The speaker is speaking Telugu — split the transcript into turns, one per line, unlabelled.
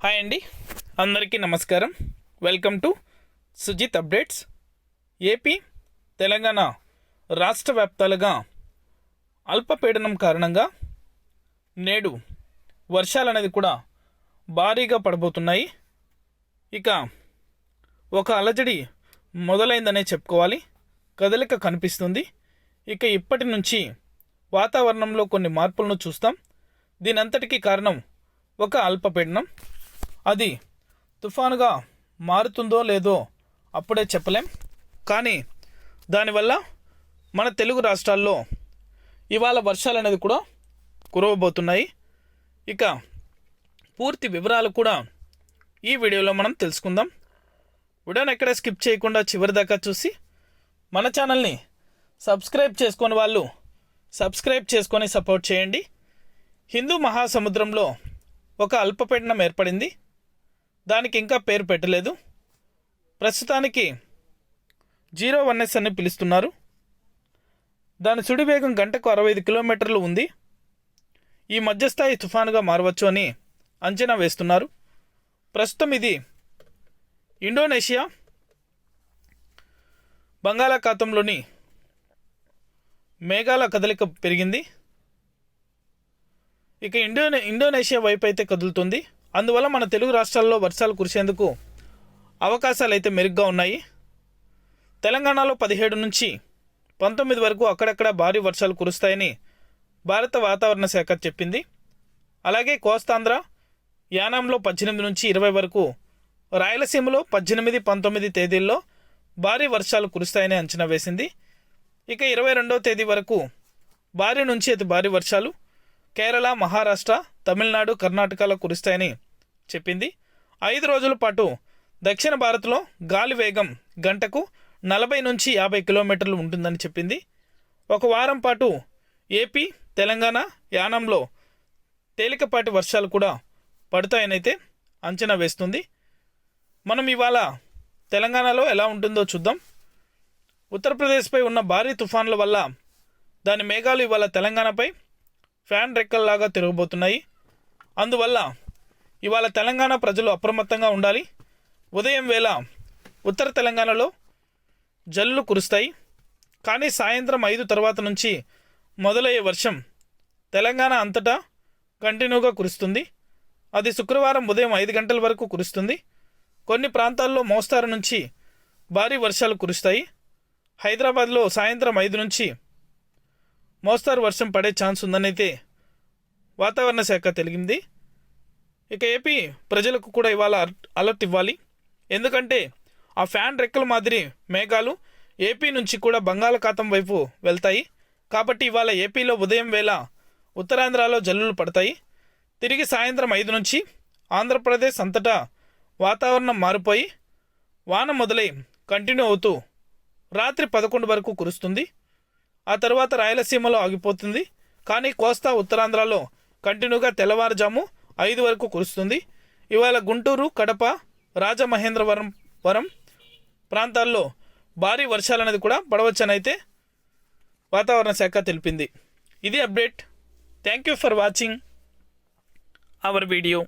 హాయ్ అండి, అందరికీ నమస్కారం. Welcome to Sujith updates. AP, Telangana రాష్ట్ర వ్యాప్తాలుగా అల్పపీడనం కారణంగా నేడు వర్షాలు అనేది కూడా భారీగా పడబోతున్నాయి. ఇక ఒక అలజడి మొదలైందనే చెప్పుకోవాలి. కదలిక కనిపిస్తుంది. ఇక ఇప్పటి నుంచి వాతావరణంలో కొన్ని మార్పులను చూస్తాం. దీనంతటికీ కారణం ఒక అల్పపీడనం. అది తుఫానుగా మారుతుందో లేదో అప్పుడే చెప్పలేం. కానీ దానివల్ల మన తెలుగు రాష్ట్రాల్లో ఇవాళ వర్షాలు అనేది కూడా కురవబోతున్నాయి. ఇక పూర్తి వివరాలు కూడా ఈ వీడియోలో మనం తెలుసుకుందాం. వీడియోని ఎక్కడ స్కిప్ చేయకుండా చివరి దాకా చూసి మన ఛానల్ని సబ్స్క్రైబ్ చేసుకొని వాళ్ళు సబ్స్క్రైబ్ చేసుకొని సపోర్ట్ చేయండి. హిందూ మహాసముద్రంలో ఒక అల్పపీడనం ఏర్పడింది. దానికి ఇంకా పేరు పెట్టలేదు. ప్రస్తుతానికి 01S అని పిలుస్తున్నారు. దాని సుడి వేగం గంటకు 65 కిలోమీటర్లు ఉంది. ఈ మధ్యస్థాయి తుఫానుగా మారవచ్చు అని అంచనా వేస్తున్నారు. ప్రస్తుతం ఇది ఇండోనేషియా బంగాళాఖాతంలోని మేఘాల కదలిక పెరిగింది. ఇక ఇండోనేషియా వైపు అయితే కదులుతుంది. అందువల్ల మన తెలుగు రాష్ట్రాల్లో వర్షాలు కురిసేందుకు అవకాశాలు అయితే మెరుగ్గా ఉన్నాయి. తెలంగాణలో 17 నుంచి 19 వరకు అక్కడక్కడ భారీ వర్షాలు కురుస్తాయని భారత వాతావరణ శాఖ చెప్పింది. అలాగే కోస్తాంధ్ర, యానాంలో 18 నుంచి 20 వరకు, రాయలసీమలో 18, 19 తేదీల్లో భారీ వర్షాలు కురుస్తాయని అంచనా వేసింది. ఇక 22వ తేదీ వరకు భారీ నుంచి అతి భారీ వర్షాలు కేరళ, మహారాష్ట్ర, తమిళనాడు, కర్ణాటకలో కురుస్తాయని చెప్పింది. 5 రోజుల పాటు దక్షిణ భారత్లో గాలి వేగం గంటకు 40 నుంచి 50 కిలోమీటర్లు ఉంటుందని చెప్పింది. ఒక వారం పాటు ఏపీ, తెలంగాణ, యానంలో తేలికపాటి వర్షాలు కూడా పడతాయని అయితే అంచనా వేస్తుంది. మనం ఇవాళ తెలంగాణలో ఎలా ఉంటుందో చూద్దాం. ఉత్తరప్రదేశ్పై ఉన్న భారీ తుఫాన్ల వల్ల దాని మేఘాలు ఇవాళ తెలంగాణపై ఫ్యాన్ రెక్కల్లాగా తిరగబోతున్నాయి. అందువల్ల ఇవాళ తెలంగాణ ప్రజలు అప్రమత్తంగా ఉండాలి. ఉదయం వేళ ఉత్తర తెలంగాణలో జల్లులు కురుస్తాయి. కానీ సాయంత్రం 5 తర్వాత నుంచి మొదలయ్యే వర్షం తెలంగాణ అంతటా కంటిన్యూగా కురుస్తుంది. అది శుక్రవారం ఉదయం 5 గంటల వరకు కురుస్తుంది. కొన్ని ప్రాంతాల్లో మోస్తారు నుంచి భారీ వర్షాలు కురుస్తాయి. హైదరాబాద్లో సాయంత్రం 5 నుంచి మోస్తారు వర్షం పడే ఛాన్స్ ఉందనైతే వాతావరణ శాఖ తెలిపింది. ఇక ఏపీ ప్రజలకు కూడా ఇవాళ అలర్ట్ ఇవ్వాలి. ఎందుకంటే ఆ ఫ్యాన్ రెక్కల మాదిరి మేఘాలు ఏపీ నుంచి కూడా బంగాళాఖాతం వైపు వెళ్తాయి. కాబట్టి ఇవాళ ఏపీలో ఉదయం వేళ ఉత్తరాంధ్రలో జల్లులు పడతాయి. తిరిగి సాయంత్రం 5 నుంచి ఆంధ్రప్రదేశ్ అంతటా వాతావరణం మారిపోయి వాన మొదలై కంటిన్యూ అవుతూ రాత్రి 11 వరకు కురుస్తుంది. ఆ తర్వాత రాయలసీమలో ఆగిపోతుంది. కానీ కోస్తా, ఉత్తరాంధ్రలో కంటిన్యూగా తెల్లవారుజాము 5 వరకు కురుస్తుంది. ఇవాళ గుంటూరు, కడప, రాజమహేంద్రవరం ప్రాంతాల్లో భారీ వర్షాలు అనేది కూడా పడవచ్చనైతే వాతావరణ శాఖ తెలిపింది. ఇది update. Thank you for watching our video.